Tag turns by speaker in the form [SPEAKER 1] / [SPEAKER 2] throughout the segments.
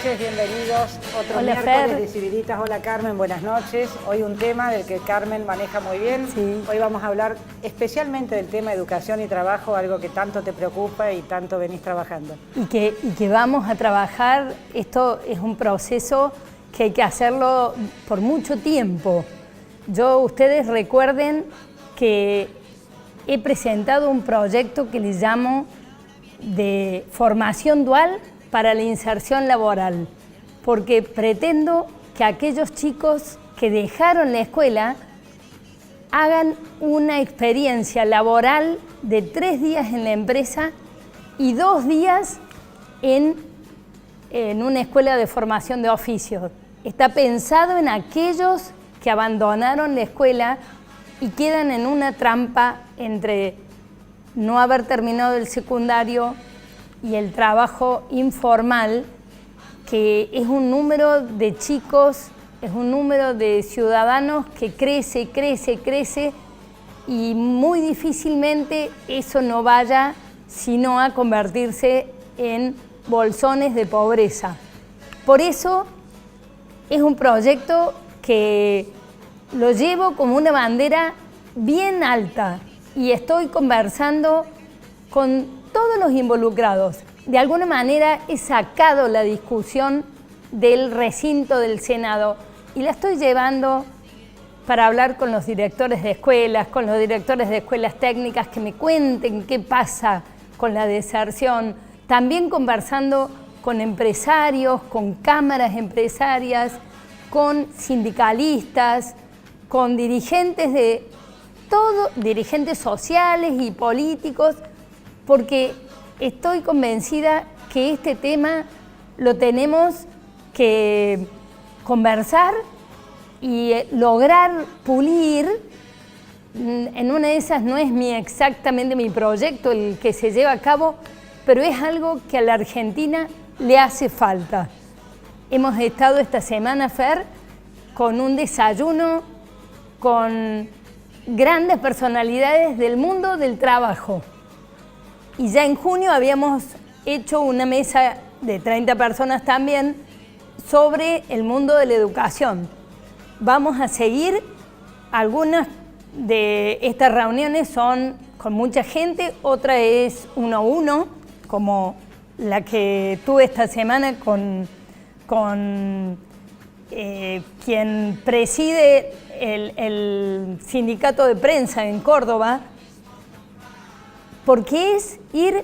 [SPEAKER 1] noches, bienvenidos. Otro
[SPEAKER 2] Hola,
[SPEAKER 1] miércoles
[SPEAKER 2] Fer.
[SPEAKER 1] de Cividitas. Hola Carmen, buenas noches. Hoy un tema del que Carmen maneja muy bien.
[SPEAKER 2] Sí.
[SPEAKER 1] Hoy vamos a hablar especialmente del tema educación y trabajo, algo que tanto te preocupa y tanto venís trabajando.
[SPEAKER 2] Y que vamos a trabajar, esto es un proceso que hay que hacerlo por mucho tiempo. Ustedes recuerden que he presentado un proyecto que le llamo de formación dual para la inserción laboral, porque pretendo que aquellos chicos que dejaron la escuela hagan una experiencia laboral de 3 días en la empresa y 2 días en una escuela de formación de oficios. Está pensado en aquellos que abandonaron la escuela y quedan en una trampa entre no haber terminado el secundario y el trabajo informal, que es un número de chicos, es un número de ciudadanos que crece y muy difícilmente eso no vaya sino a convertirse en bolsones de pobreza. Por eso es un proyecto que lo llevo como una bandera bien alta y estoy conversando con todos los involucrados. De alguna manera he sacado la discusión del recinto del Senado y la estoy llevando para hablar con los directores de escuelas, con los directores de escuelas técnicas, que me cuenten qué pasa con la deserción. También conversando con empresarios, con cámaras empresarias, con sindicalistas, con dirigentes de todo, dirigentes sociales y políticos, porque estoy convencida que este tema lo tenemos que conversar y lograr pulir. En una de esas no es exactamente mi proyecto el que se lleva a cabo, pero es algo que a la Argentina le hace falta. Hemos estado esta semana, Fer, con un desayuno con grandes personalidades del mundo del trabajo. Y ya en junio habíamos hecho una mesa de 30 personas también sobre el mundo de la educación. Vamos a seguir. Algunas de estas reuniones son con mucha gente, otra es 1 a 1, como la que tuve esta semana con quien preside el sindicato de prensa en Córdoba, porque es ir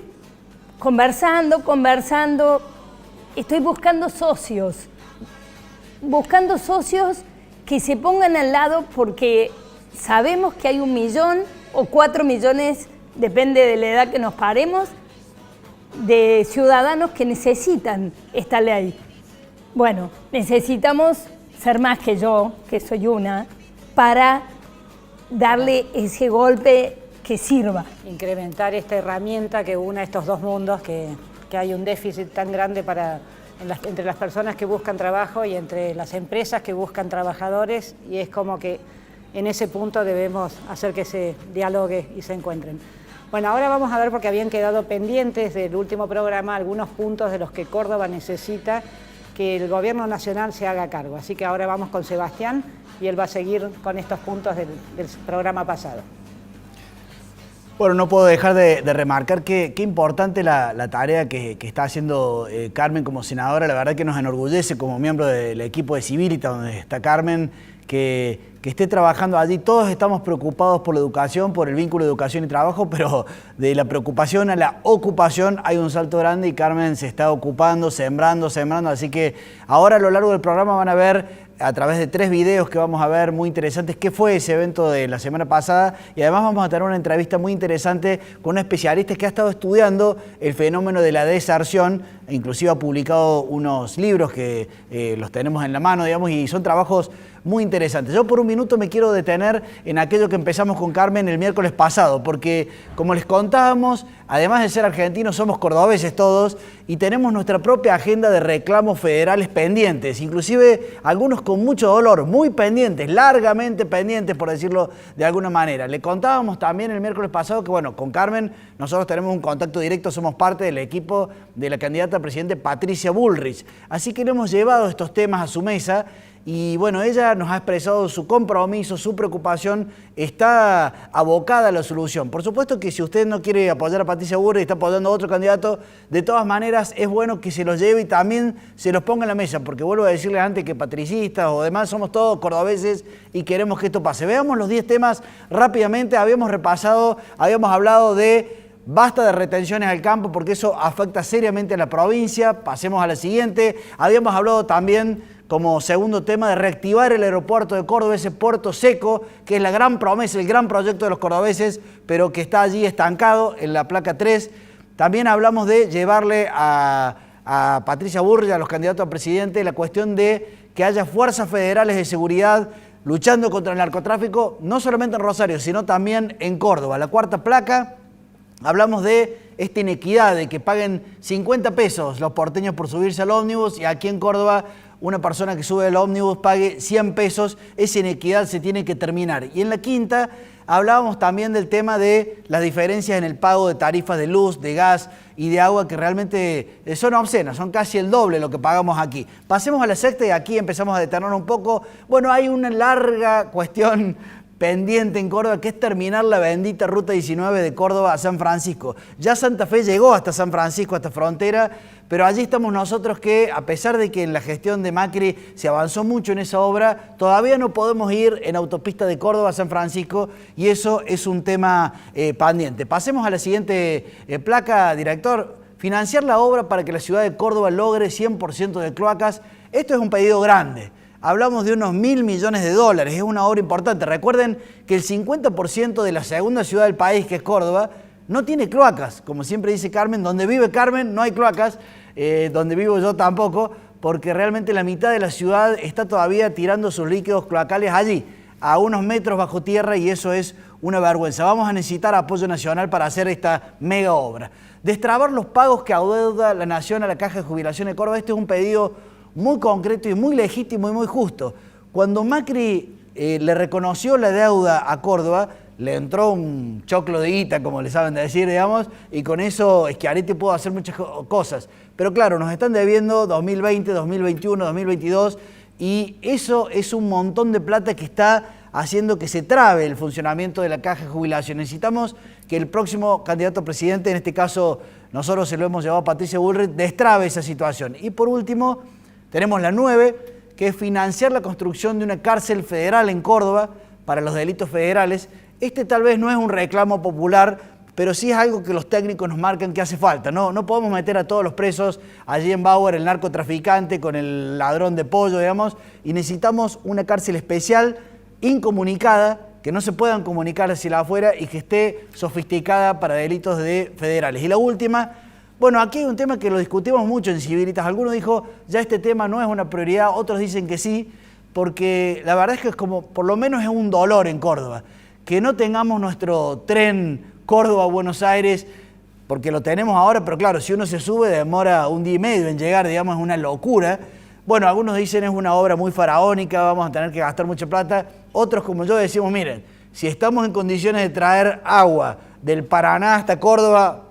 [SPEAKER 2] conversando. Estoy buscando socios que se pongan al lado, porque sabemos que hay 1 millón o 4 millones, depende de la edad que nos paremos, de ciudadanos que necesitan esta ley. Bueno, necesitamos ser más que yo, que soy una, para darle ese golpe que sirva.
[SPEAKER 1] Incrementar esta herramienta que una estos dos mundos, que hay un déficit tan grande entre las personas que buscan trabajo y entre las empresas que buscan trabajadores, y es como que en ese punto debemos hacer que se dialogue y se encuentren. Bueno, ahora vamos a ver, porque habían quedado pendientes del último programa algunos puntos de los que Córdoba necesita que el gobierno nacional se haga cargo. Así que ahora vamos con Sebastián y él va a seguir con estos puntos del programa pasado.
[SPEAKER 3] Bueno, no puedo dejar de remarcar qué importante la tarea que está haciendo Carmen como senadora. La verdad que nos enorgullece como miembro del equipo de Cividitas, donde está Carmen, que esté trabajando allí. Todos estamos preocupados por la educación, por el vínculo de educación y trabajo, pero de la preocupación a la ocupación hay un salto grande y Carmen se está ocupando, sembrando. Así que ahora a lo largo del programa van a ver, a través de 3 videos que vamos a ver muy interesantes, qué fue ese evento de la semana pasada, y además vamos a tener una entrevista muy interesante con una especialista que ha estado estudiando el fenómeno de la deserción, e inclusive ha publicado unos libros que los tenemos en la mano, digamos, y son trabajos muy interesantes. Yo por un minuto me quiero detener en aquello que empezamos con Carmen el miércoles pasado, porque como les contábamos, además de ser argentinos, somos cordobeses todos y tenemos nuestra propia agenda de reclamos federales pendientes, inclusive algunos con mucho dolor, muy pendientes, largamente pendientes, por decirlo de alguna manera. Le contábamos también el miércoles pasado que, bueno, con Carmen nosotros tenemos un contacto directo, somos parte del equipo de la candidata a presidente Patricia Bullrich. Así que le hemos llevado estos temas a su mesa y bueno, ella nos ha expresado su compromiso, su preocupación, está abocada a la solución. Por supuesto que si usted no quiere apoyar a Patricia Bullrich y está apoyando a otro candidato, de todas maneras es bueno que se los lleve y también se los ponga en la mesa, porque vuelvo a decirles antes que patricistas o demás somos todos cordobeses y queremos que esto pase. Veamos los 10 temas rápidamente. Habíamos hablado de basta de retenciones al campo porque eso afecta seriamente a la provincia. Pasemos a la siguiente. Habíamos hablado también como segundo tema de reactivar el aeropuerto de Córdoba, ese puerto seco, que es la gran promesa, el gran proyecto de los cordobeses, pero que está allí estancado en la placa 3. También hablamos de llevarle a Patricia Bullrich, a los candidatos a presidente, la cuestión de que haya fuerzas federales de seguridad luchando contra el narcotráfico, no solamente en Rosario, sino también en Córdoba. La cuarta placa, hablamos de esta inequidad de que paguen 50 pesos los porteños por subirse al ómnibus y aquí en Córdoba una persona que sube al ómnibus pague 100 pesos, esa inequidad se tiene que terminar. Y en la quinta hablábamos también del tema de las diferencias en el pago de tarifas de luz, de gas y de agua que realmente son obscenas, son casi el doble lo que pagamos aquí. Pasemos a la sexta y aquí empezamos a detenernos un poco. Bueno, hay una larga cuestión pendiente en Córdoba, que es terminar la bendita Ruta 19 de Córdoba a San Francisco. Ya Santa Fe llegó hasta San Francisco, hasta frontera, pero allí estamos nosotros que, a pesar de que en la gestión de Macri se avanzó mucho en esa obra, todavía no podemos ir en autopista de Córdoba a San Francisco y eso es un tema pendiente. Pasemos a la siguiente placa, director. Financiar la obra para que la ciudad de Córdoba logre 100% de cloacas. Esto es un pedido grande. Hablamos de unos 1.000 millones de dólares, es una obra importante. Recuerden que el 50% de la segunda ciudad del país, que es Córdoba, no tiene cloacas. Como siempre dice Carmen, donde vive Carmen no hay cloacas, donde vivo yo tampoco, porque realmente la mitad de la ciudad está todavía tirando sus líquidos cloacales allí, a unos metros bajo tierra, y eso es una vergüenza. Vamos a necesitar apoyo nacional para hacer esta mega obra. Destrabar los pagos que adeuda la Nación a la Caja de Jubilación de Córdoba. Este es un pedido muy concreto y muy legítimo y muy justo. Cuando Macri le reconoció la deuda a Córdoba, le entró un choclo de guita, como le saben decir, digamos, y con eso Schiaretti pudo hacer muchas cosas. Pero claro, nos están debiendo 2020, 2021, 2022, y eso es un montón de plata que está haciendo que se trabe el funcionamiento de la Caja de Jubilación. Necesitamos que el próximo candidato a presidente, en este caso nosotros se lo hemos llevado a Patricia Bullrich, destrabe esa situación. Y por último, tenemos la 9, que es financiar la construcción de una cárcel federal en Córdoba para los delitos federales. Este tal vez no es un reclamo popular, pero sí es algo que los técnicos nos marcan que hace falta. No podemos meter a todos los presos allí en Bauer, el narcotraficante, con el ladrón de pollo, digamos, y necesitamos una cárcel especial, incomunicada, que no se puedan comunicar hacia la afuera y que esté sofisticada para delitos federales. Y la última, bueno, aquí hay un tema que lo discutimos mucho en Civilitas. Algunos dijo, ya este tema no es una prioridad, otros dicen que sí, porque la verdad es que es como, por lo menos es un dolor en Córdoba, que no tengamos nuestro tren Córdoba-Buenos Aires, porque lo tenemos ahora, pero claro, si uno se sube demora un día y medio en llegar, digamos, es una locura. Bueno, algunos dicen es una obra muy faraónica, vamos a tener que gastar mucha plata. Otros, como yo, decimos, miren, si estamos en condiciones de traer agua del Paraná hasta Córdoba,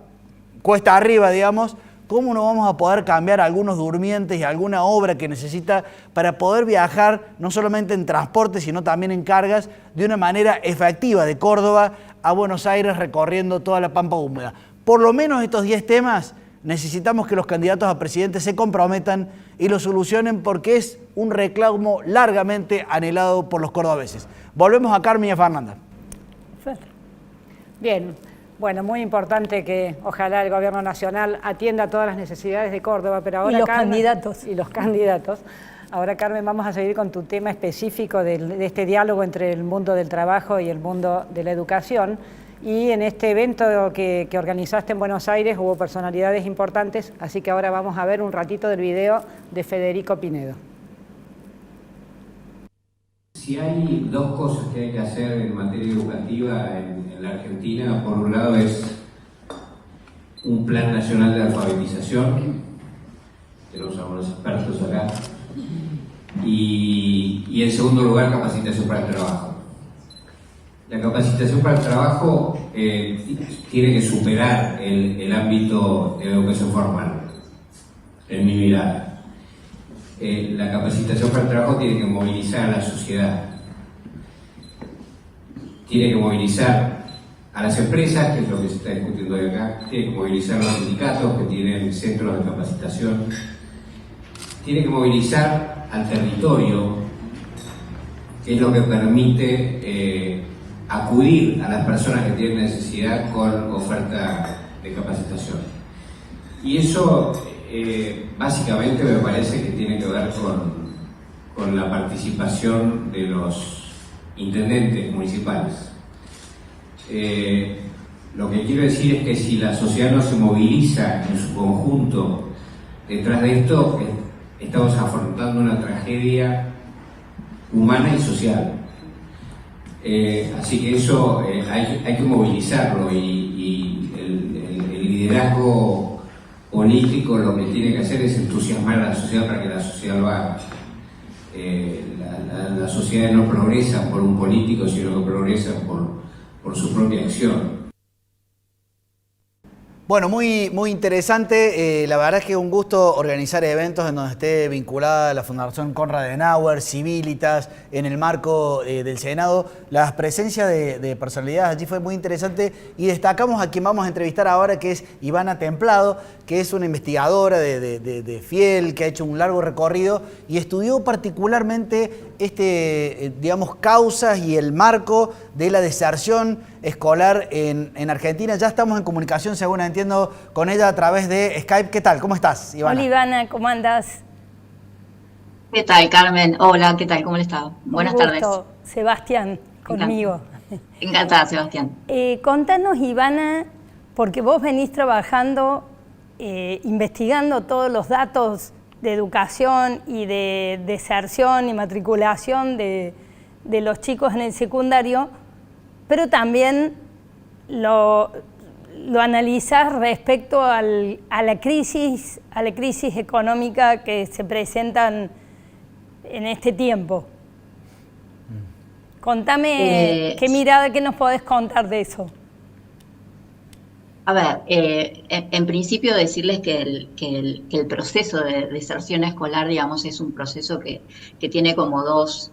[SPEAKER 3] cuesta arriba, digamos, ¿cómo no vamos a poder cambiar algunos durmientes y alguna obra que necesita para poder viajar no solamente en transporte, sino también en cargas, de una manera efectiva de Córdoba a Buenos Aires recorriendo toda la Pampa húmeda? Por lo menos estos 10 temas necesitamos que los candidatos a presidente se comprometan y lo solucionen porque es un reclamo largamente anhelado por los cordobeses. Volvemos a Carmen y a Fernanda.
[SPEAKER 1] Bien. Bueno, muy importante que ojalá el gobierno nacional atienda todas las necesidades de Córdoba, pero ahora
[SPEAKER 2] y los
[SPEAKER 1] Carmen,
[SPEAKER 2] candidatos.
[SPEAKER 1] Y los candidatos. Ahora, Carmen, vamos a seguir con tu tema específico de este diálogo entre el mundo del trabajo y el mundo de la educación. Y en este evento que organizaste en Buenos Aires hubo personalidades importantes, así que ahora vamos a ver un ratito del video de Federico Pinedo.
[SPEAKER 4] Si hay dos cosas que hay que hacer en materia educativa en la Argentina, por un lado es un plan nacional de alfabetización, tenemos algunos expertos acá, y en segundo lugar capacitación para el trabajo. La capacitación para el trabajo tiene que superar el ámbito de la educación formal, en mi mirada. La capacitación para el trabajo tiene que movilizar a la sociedad, tiene que movilizar a las empresas, que es lo que se está discutiendo hoy acá, tiene que movilizar a los sindicatos que tienen centros de capacitación, tiene que movilizar al territorio, que es lo que permite acudir a las personas que tienen necesidad con oferta de capacitación. Y eso básicamente me parece que tiene que ver con la participación de los intendentes municipales. Lo que quiero decir es que si la sociedad no se moviliza en su conjunto detrás de esto, estamos afrontando una tragedia humana y social. Así que eso hay que movilizarlo, y el liderazgo político lo que tiene que hacer es entusiasmar a la sociedad para que la sociedad lo haga. La sociedad no progresa por un político, sino que progresa por su propia acción.
[SPEAKER 3] Bueno, muy interesante. La verdad es que es un gusto organizar eventos en donde esté vinculada la Fundación Konrad Adenauer, Civilitas, en el marco del Senado. La presencia de personalidades allí fue muy interesante, y destacamos a quien vamos a entrevistar ahora, que es Ivana Templado, que es una investigadora de Fiel, que ha hecho un largo recorrido y estudió particularmente digamos, causas y el marco de la deserción escolar en Argentina. Ya estamos en comunicación, según entiendo, con ella a través de Skype. ¿Qué tal? ¿Cómo estás, Ivana?
[SPEAKER 2] Hola, Ivana, ¿cómo andás?
[SPEAKER 5] ¿Qué tal, Carmen? Hola, ¿qué tal? ¿Cómo le está? Buenas tardes.
[SPEAKER 2] Sebastián, conmigo.
[SPEAKER 5] Encantada, Sebastián.
[SPEAKER 2] Contanos, Ivana, porque vos venís trabajando, investigando todos los datos de educación y de deserción y matriculación de los chicos en el secundario, pero también lo analizás respecto a la crisis económica que se presentan en este tiempo. Contame qué mirada, qué nos podés contar de eso.
[SPEAKER 5] A ver, en principio decirles que el proceso de deserción escolar, digamos, es un proceso que tiene como dos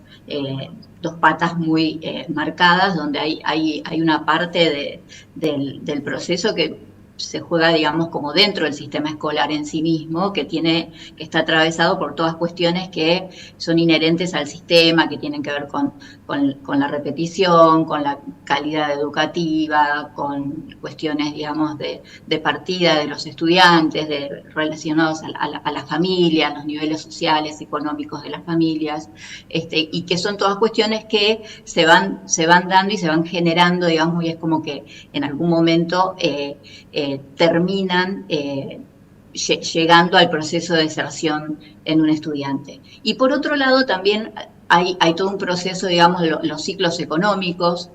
[SPEAKER 5] patas muy marcadas, donde hay una parte del proceso que se juega, digamos, como dentro del sistema escolar en sí mismo, que está atravesado por todas cuestiones que son inherentes al sistema, que tienen que ver con la repetición, con la calidad educativa, con cuestiones, digamos, de partida de los estudiantes, relacionados a la familia, a los niveles sociales, económicos de las familias, y que son todas cuestiones que se van dando y se van generando, digamos, y es como que en algún momento terminan llegando al proceso de deserción en un estudiante. Y por otro lado también hay todo un proceso, digamos, los ciclos económicos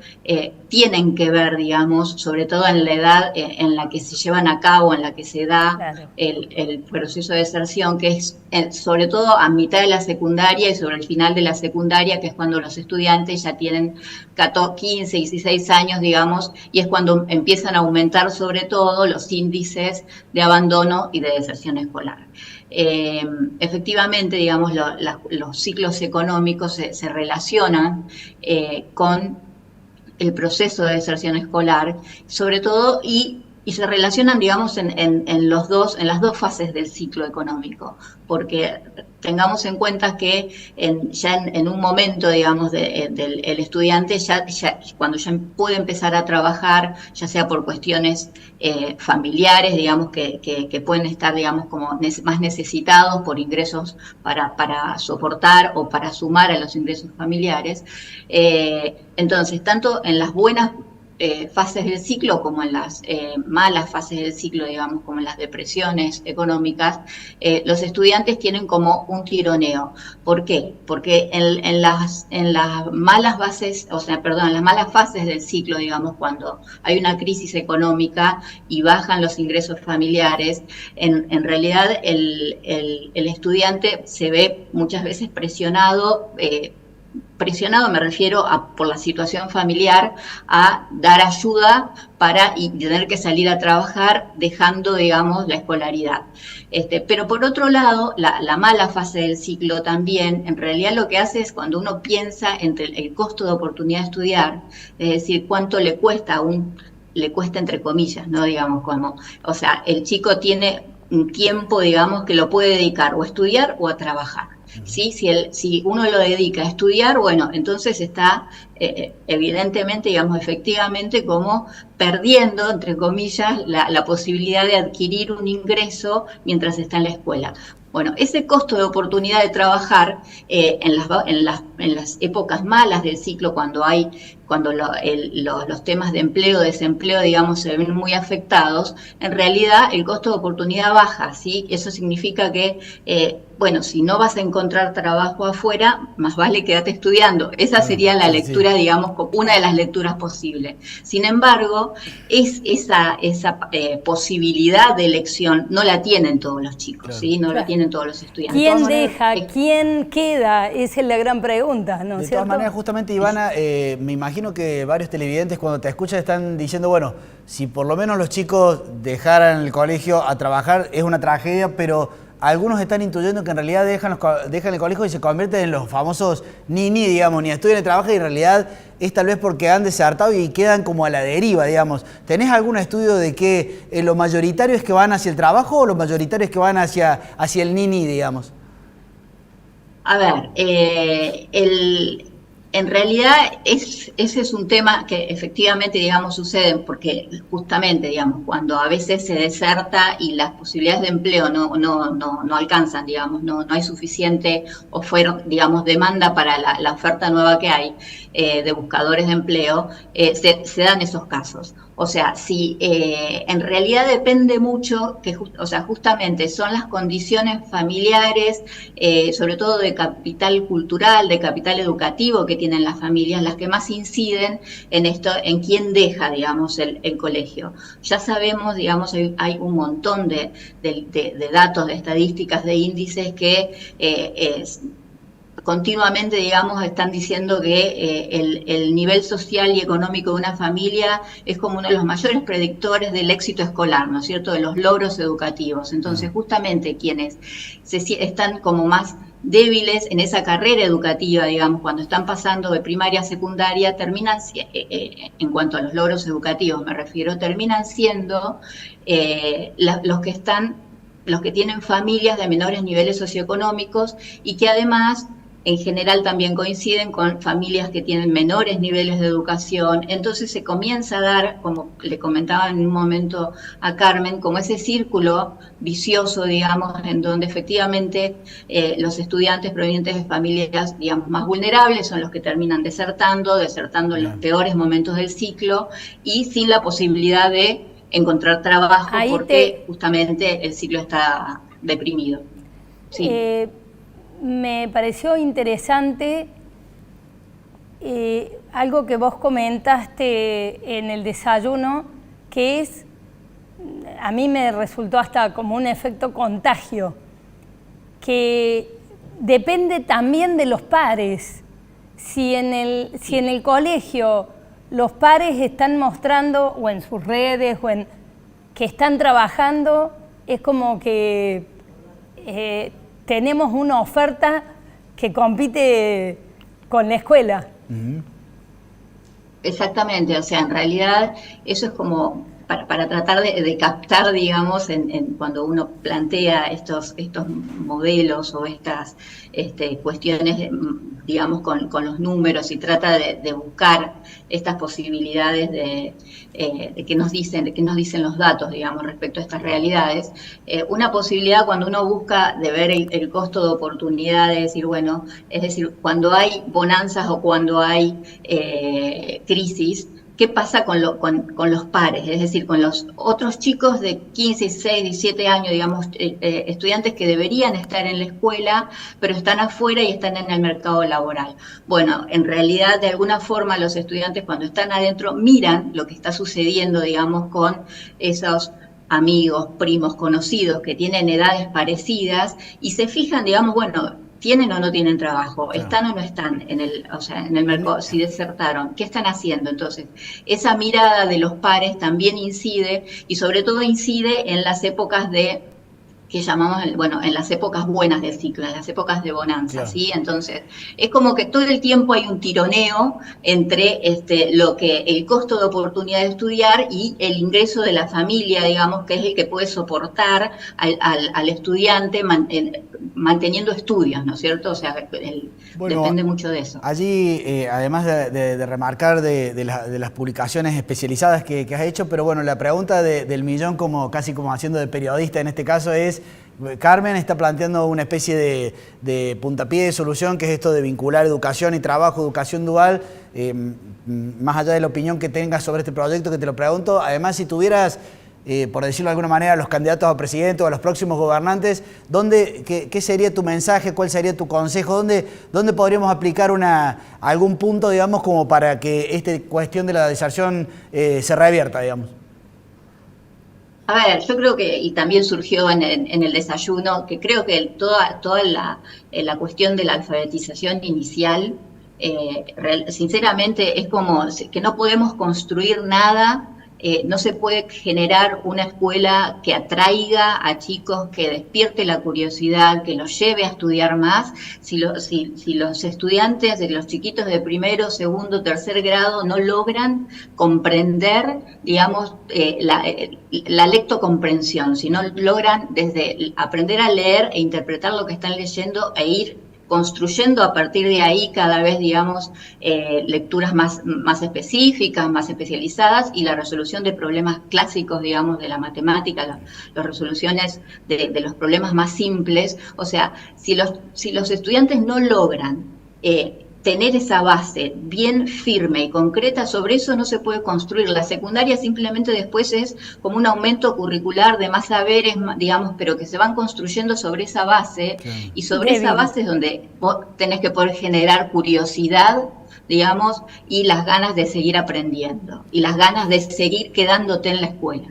[SPEAKER 5] tienen que ver, digamos, sobre todo en la edad en la que se llevan a cabo, en la que se da claro, el proceso de deserción, que es sobre todo a mitad de la secundaria y sobre el final de la secundaria, que es cuando los estudiantes ya tienen 15, 16 años, digamos, y es cuando empiezan a aumentar sobre todo los índices de abandono y de deserción escolar. Efectivamente, digamos, los ciclos económicos se relacionan con el proceso de deserción escolar, sobre todo, y se relacionan, digamos, en las dos fases del ciclo económico, porque tengamos en cuenta que ya en un momento, digamos, del estudiante, cuando ya puede empezar a trabajar, ya sea por cuestiones familiares, digamos, que pueden estar, digamos, como más necesitados por ingresos para soportar o para sumar a los ingresos familiares. Entonces, tanto en las buenas fases del ciclo, como en las malas fases del ciclo, digamos, como en las depresiones económicas, los estudiantes tienen como un tironeo. ¿Por qué? Porque en las malas bases, o sea, perdón, en las malas fases del ciclo, digamos, cuando hay una crisis económica y bajan los ingresos familiares, en realidad el estudiante se ve muchas veces presionado, me refiero por la situación familiar, a dar ayuda y tener que salir a trabajar dejando, digamos, la escolaridad. Pero por otro lado, la mala fase del ciclo también, en realidad lo que hace es cuando uno piensa entre el costo de oportunidad de estudiar, es decir, cuánto le cuesta entre comillas, ¿no? Digamos, o sea, el chico tiene un tiempo, digamos, que lo puede dedicar o a estudiar o a trabajar. ¿Sí? Si uno lo dedica a estudiar, bueno, entonces está evidentemente, digamos, efectivamente como perdiendo, entre comillas, la posibilidad de adquirir un ingreso mientras está en la escuela. Bueno, ese costo de oportunidad de trabajar en las épocas malas del ciclo, cuando los temas de empleo, desempleo, digamos, se ven muy afectados, en realidad el costo de oportunidad baja, ¿sí? Eso significa que, bueno, si no vas a encontrar trabajo afuera, más vale quédate estudiando. Esa sería la lectura, digamos, una de las lecturas posibles. Sin embargo, esa posibilidad de elección no la tienen todos los chicos, claro. ¿Sí? No la tienen todos los estudiantes.
[SPEAKER 2] ¿Quién deja? ¿Quién queda? Esa es la gran pregunta, ¿no?
[SPEAKER 3] De todas maneras, justamente, Ivana, me imagino que varios televidentes cuando te escuchan están diciendo, bueno, si por lo menos los chicos dejaran el colegio a trabajar es una tragedia, pero algunos están intuyendo que en realidad dejan el colegio y se convierten en los famosos ni, digamos, ni estudian ni trabajan, y en realidad es tal vez porque han desertado y quedan como a la deriva, digamos. ¿Tenés algún estudio de que lo mayoritario es que van hacia el trabajo o lo mayoritario es que van hacia el ni, digamos?
[SPEAKER 5] A ver, en realidad ese es un tema que efectivamente, digamos, sucede porque justamente, digamos, cuando a veces se deserta y las posibilidades de empleo no alcanzan, digamos, no hay suficiente oferta, digamos, demanda para la oferta nueva que hay de buscadores de empleo, se dan esos casos. O sea, si en realidad depende mucho, justamente son las condiciones familiares, sobre todo de capital cultural, de capital educativo que tienen las familias, las que más inciden en esto, en quién deja, digamos, el colegio. Ya sabemos, digamos, hay un montón de datos, de estadísticas, de índices que continuamente, digamos, están diciendo que el nivel social y económico de una familia es como uno de los mayores predictores del éxito escolar, ¿no es cierto?, de los logros educativos. Entonces, justamente quienes están como más débiles en esa carrera educativa, digamos, cuando están pasando de primaria a secundaria, terminan, en cuanto a los logros educativos me refiero, terminan siendo los que tienen familias de menores niveles socioeconómicos y que además en general también coinciden con familias que tienen menores niveles de educación. Entonces se comienza a dar, como le comentaba en un momento a Carmen, como ese círculo vicioso, digamos, en donde efectivamente los estudiantes provenientes de familias, digamos, más vulnerables son los que terminan desertando en los peores momentos del ciclo y sin la posibilidad de encontrar trabajo porque justamente el ciclo está deprimido. Sí.
[SPEAKER 2] Me pareció interesante algo que vos comentaste en el desayuno, que a mí me resultó hasta como un efecto contagio, que depende también de los pares. Si en el colegio los pares están mostrando, o en sus redes, que están trabajando, es como que tenemos una oferta que compite con la escuela.
[SPEAKER 5] Exactamente, o sea, en realidad eso es como para tratar de captar, digamos, cuando uno plantea estos modelos o estas cuestiones, digamos, con los números y trata de buscar estas posibilidades de que nos dicen los datos, digamos, respecto a estas realidades. Una posibilidad cuando uno busca de ver el costo de oportunidad, de decir, bueno, es decir, cuando hay bonanzas o cuando hay crisis, qué pasa con los pares, es decir, con los otros chicos de 15, 16, 17 años, digamos, estudiantes que deberían estar en la escuela, pero están afuera y están en el mercado laboral. Bueno, en realidad, de alguna forma, los estudiantes cuando están adentro miran lo que está sucediendo, digamos, con esos amigos, primos, conocidos que tienen edades parecidas y se fijan, digamos, bueno, ¿tienen o no tienen trabajo? Claro. ¿Están o no están en el mercado? Si desertaron, ¿qué están haciendo? Entonces, esa mirada de los pares también incide y sobre todo incide en las épocas que llamamos, bueno, en las épocas buenas del ciclo, en las épocas de bonanza, claro. ¿Sí? Entonces, es como que todo el tiempo hay un tironeo entre lo que el costo de oportunidad de estudiar y el ingreso de la familia, digamos, que es el que puede soportar al estudiante manteniendo estudios, ¿no es cierto? O sea, bueno, depende mucho de eso.
[SPEAKER 3] Allí, además de remarcar de las publicaciones especializadas que has hecho, pero bueno, la pregunta del millón, casi como haciendo de periodista en este caso, es: Carmen está planteando una especie de puntapié de solución, que es esto de vincular educación y trabajo, educación dual. Más allá de la opinión que tengas sobre este proyecto, que te lo pregunto, además, si tuvieras, por decirlo de alguna manera, a los candidatos a presidente o a los próximos gobernantes, ¿qué sería tu mensaje? ¿Cuál sería tu consejo? ¿Dónde podríamos aplicar algún punto, digamos, como para que esta cuestión de la deserción se revierta, digamos?
[SPEAKER 5] A ver, yo creo que, y también surgió en el desayuno, que creo que toda la cuestión de la alfabetización inicial, sinceramente es como que no podemos construir nada, no se puede generar una escuela que atraiga a chicos, que despierte la curiosidad, que los lleve a estudiar más, si los estudiantes, de los chiquitos de primero, segundo, tercer grado no logran comprender, digamos, la lectocomprensión, si no logran desde aprender a leer e interpretar lo que están leyendo e ir construyendo a partir de ahí cada vez, digamos, lecturas más específicas, más especializadas, y la resolución de problemas clásicos, digamos, de la matemática, las resoluciones de los problemas más simples. O sea, si los estudiantes no logran tener esa base bien firme y concreta, sobre eso no se puede construir. La secundaria simplemente después es como un aumento curricular de más saberes, digamos, pero que se van construyendo sobre esa base, claro. Y sobre esa base es donde vos tenés que poder generar curiosidad, digamos, y las ganas de seguir aprendiendo, y las ganas de seguir quedándote en la escuela.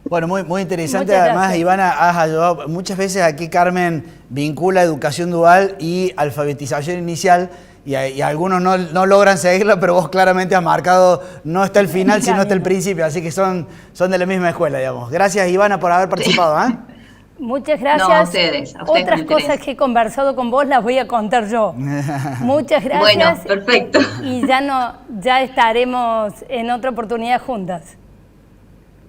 [SPEAKER 3] Bueno, muy interesante. Además, Ivana, has ayudado muchas veces aquí. Carmen vincula educación dual y alfabetización inicial, y algunos no logran seguirla, pero vos claramente has marcado, no está el final, sino está el principio, así que son de la misma escuela, digamos. Gracias, Ivana, por haber participado. ¿Eh?
[SPEAKER 2] Muchas gracias.
[SPEAKER 5] No, a ustedes
[SPEAKER 2] Otras cosas que he conversado con vos las voy a contar yo. Muchas gracias.
[SPEAKER 5] Bueno, perfecto.
[SPEAKER 2] Y ya estaremos en otra oportunidad juntas.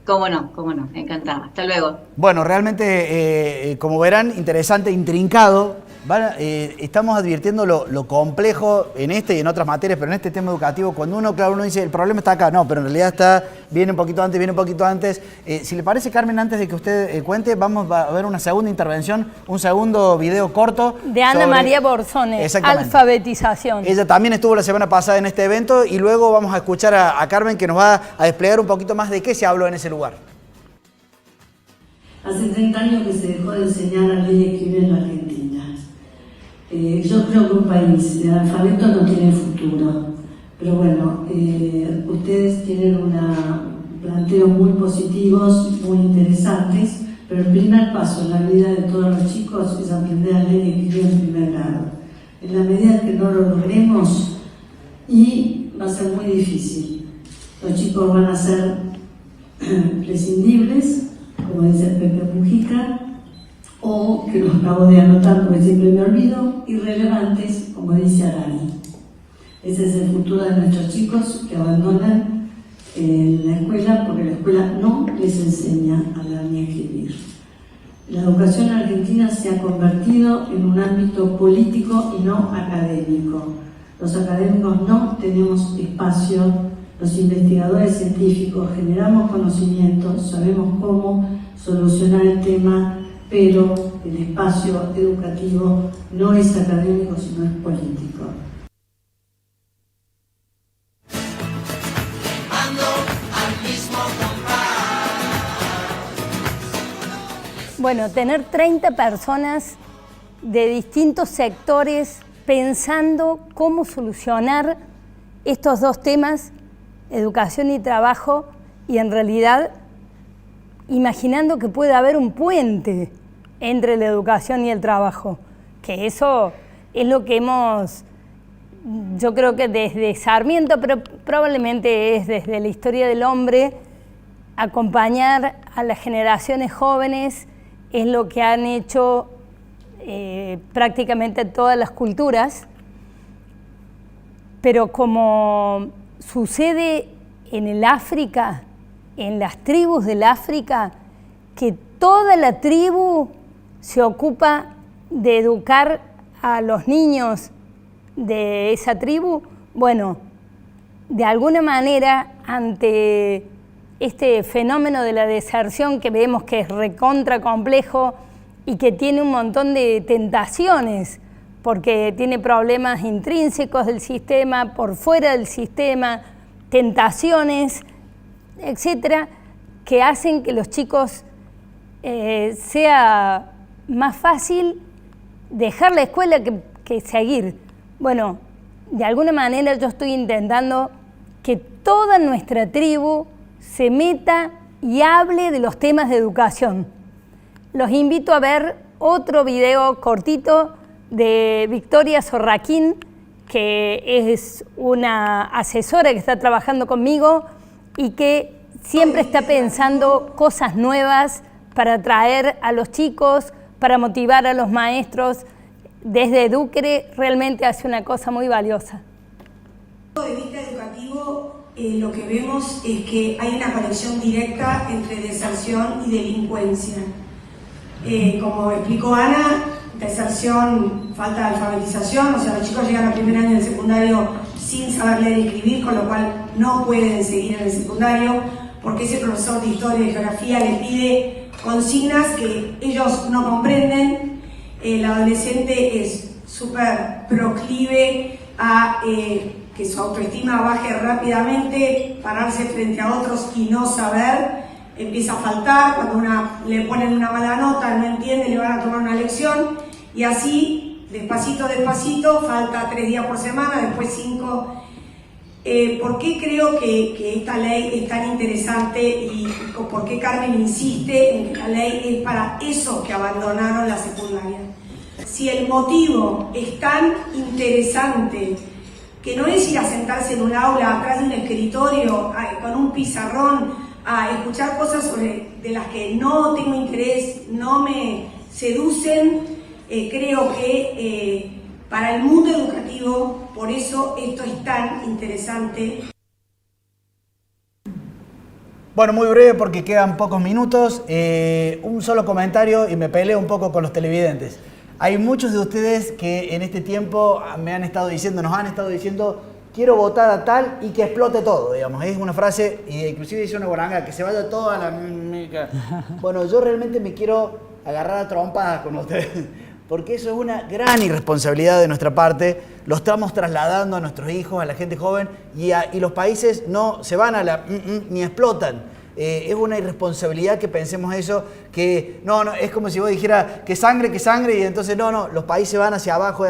[SPEAKER 5] Cómo no, encantada. Hasta luego.
[SPEAKER 3] Bueno, realmente, como verán, interesante, intrincado. Estamos advirtiendo lo complejo en este y en otras materias, pero en este tema educativo, cuando uno dice, el problema está acá, no, pero en realidad viene un poquito antes. Si le parece, Carmen, antes de que usted cuente, vamos a ver una segunda intervención, un segundo video corto.
[SPEAKER 2] De Ana María Borzones, alfabetización.
[SPEAKER 3] Ella también estuvo la semana pasada en este evento, y luego vamos a escuchar a Carmen, que nos va a desplegar un poquito más de qué se habló en ese lugar.
[SPEAKER 6] Hace 30 años que se dejó de enseñar a leer y escribir en la Argentina. Yo creo que un país de analfabeto no tiene futuro, pero bueno, ustedes tienen planteos muy positivos, muy interesantes, pero el primer paso en la vida de todos los chicos es aprender a leer y escribir en primer grado. En la medida que no lo logremos, y va a ser muy difícil, los chicos van a ser prescindibles, como dice Pepe Mujica, o, que los acabo de anotar porque siempre me olvido, irrelevantes, como dice Arani. Ese es el futuro de nuestros chicos, que abandonan la escuela porque la escuela no les enseña a leer ni a escribir. La educación argentina se ha convertido en un ámbito político y no académico. Los académicos no tenemos espacio, los investigadores científicos generamos conocimiento, sabemos cómo solucionar el tema, pero el espacio educativo no es académico, sino es político.
[SPEAKER 2] Bueno, tener 30 personas de distintos sectores pensando cómo solucionar estos dos temas, educación y trabajo, y en realidad imaginando que puede haber un puente entre la educación y el trabajo, que eso es lo que yo creo que desde Sarmiento, pero probablemente es desde la historia del hombre, acompañar a las generaciones jóvenes es lo que han hecho prácticamente todas las culturas, pero como sucede en el África, en las tribus del África, que toda la tribu se ocupa de educar a los niños de esa tribu, bueno, de alguna manera ante este fenómeno de la deserción que vemos que es recontra complejo y que tiene un montón de tentaciones, porque tiene problemas intrínsecos del sistema, por fuera del sistema, tentaciones, etcétera, que hacen que los chicos sea más fácil dejar la escuela que seguir. Bueno, de alguna manera yo estoy intentando que toda nuestra tribu se meta y hable de los temas de educación. Los invito a ver otro video cortito de Victoria Sorraquín, que es una asesora que está trabajando conmigo y que siempre está pensando cosas nuevas para atraer a los chicos, para motivar a los maestros. Desde Educre realmente hace una cosa muy valiosa.
[SPEAKER 7] Desde el punto de vista educativo, lo que vemos es que hay una conexión directa entre deserción y delincuencia. Como explicó Ana, deserción, falta de alfabetización, o sea, los chicos llegan al primer año del secundario sin saber leer y escribir, con lo cual no pueden seguir en el secundario, porque ese profesor de historia y geografía les pide consignas que ellos no comprenden. El adolescente es súper proclive a que su autoestima baje rápidamente, pararse frente a otros y no saber, empieza a faltar, cuando le ponen una mala nota, no entiende, le van a tomar una lección, y así, despacito, despacito, falta 3 días por semana, después 5. ¿Por qué creo que esta ley es tan interesante y por qué Carmen insiste en que la ley es para esos que abandonaron la secundaria? Si el motivo es tan interesante, que no es ir a sentarse en un aula atrás de un escritorio con un pizarrón a escuchar cosas de las que no tengo interés, no me seducen, creo que para el mundo educativo, por eso esto es tan interesante.
[SPEAKER 3] Bueno, muy breve porque quedan pocos minutos. Un solo comentario y me peleo un poco con los televidentes. Hay muchos de ustedes que en este tiempo nos han estado diciendo, quiero votar a tal y que explote todo, digamos. Es una frase, y inclusive dice una guaranga, que se vaya todo a la... Bueno, yo realmente me quiero agarrar a trompadas con ustedes, porque eso es una gran irresponsabilidad de nuestra parte. Lo estamos trasladando a nuestros hijos, a la gente joven, y los países no se van a la... ni explotan. Es una irresponsabilidad que pensemos eso, que no, es como si vos dijeras que sangre, y entonces no, los países van hacia abajo,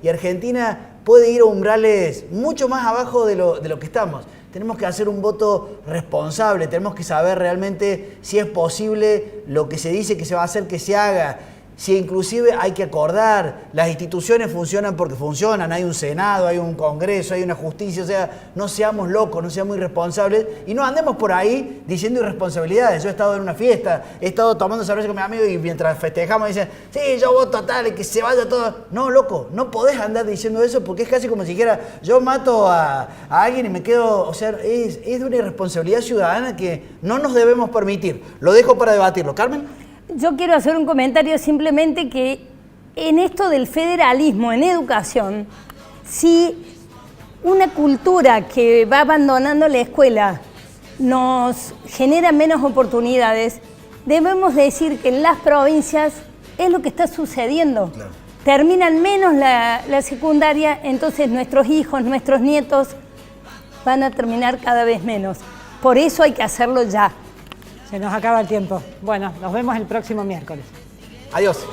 [SPEAKER 3] y Argentina puede ir a umbrales mucho más abajo de lo que estamos. Tenemos que hacer un voto responsable, tenemos que saber realmente si es posible lo que se dice que se va a hacer, que se haga. Si inclusive hay que acordar, las instituciones funcionan porque funcionan, hay un Senado, hay un Congreso, hay una justicia, o sea, no seamos locos, no seamos irresponsables y no andemos por ahí diciendo irresponsabilidades. Yo he estado en una fiesta, he estado tomando cerveza con mis amigos y mientras festejamos dicen, sí, yo voto a tal y que se vaya todo. No, loco, no podés andar diciendo eso porque es casi como si dijera, yo mato a alguien y me quedo, o sea, es de una irresponsabilidad ciudadana que no nos debemos permitir. Lo dejo para debatirlo. Carmen.
[SPEAKER 2] Yo quiero hacer un comentario simplemente que en esto del federalismo en educación, si una cultura que va abandonando la escuela nos genera menos oportunidades, debemos decir que en las provincias es lo que está sucediendo. Claro. Terminan menos la secundaria, entonces nuestros hijos, nuestros nietos van a terminar cada vez menos. Por eso hay que hacerlo ya.
[SPEAKER 1] Se nos acaba el tiempo. Bueno, nos vemos el próximo miércoles.
[SPEAKER 3] Adiós.